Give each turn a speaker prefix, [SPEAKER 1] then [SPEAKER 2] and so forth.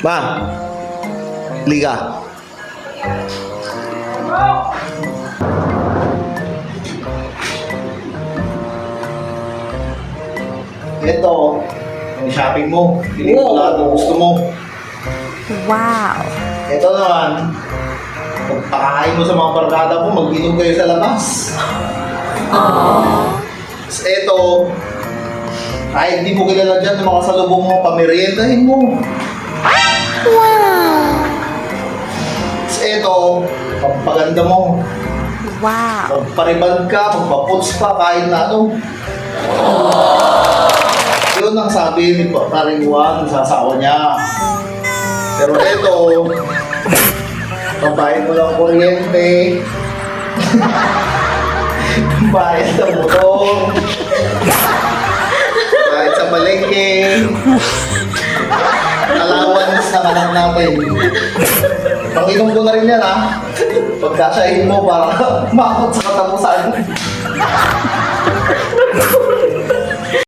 [SPEAKER 1] Ma, liga. Ito, yung shopping mo. Pinili mo lahat ng gusto mo.
[SPEAKER 2] Wow.
[SPEAKER 1] Ito naman, pagpakain mo sa mga barkada mo, mag-inom kayo sa labas. Tapos ito, kahit di mo kilala dyan, yung mga salubong mo, pameriendahin mo.
[SPEAKER 2] Wow.
[SPEAKER 1] Tapos ito, pagpaganda mo.
[SPEAKER 2] Wow.
[SPEAKER 1] Magpariband ka, magpaputs pa, kahit na ano. Yun ang sabi ni Paring Juan sa asawa niya. Pero ito, pambayad mo lang kuryente, pambayad sa motor, kahit sa palengke, allowance na anak natin. Panginom ko na rin yan, ha? Pagkasahin mo para makakot sa katapusan.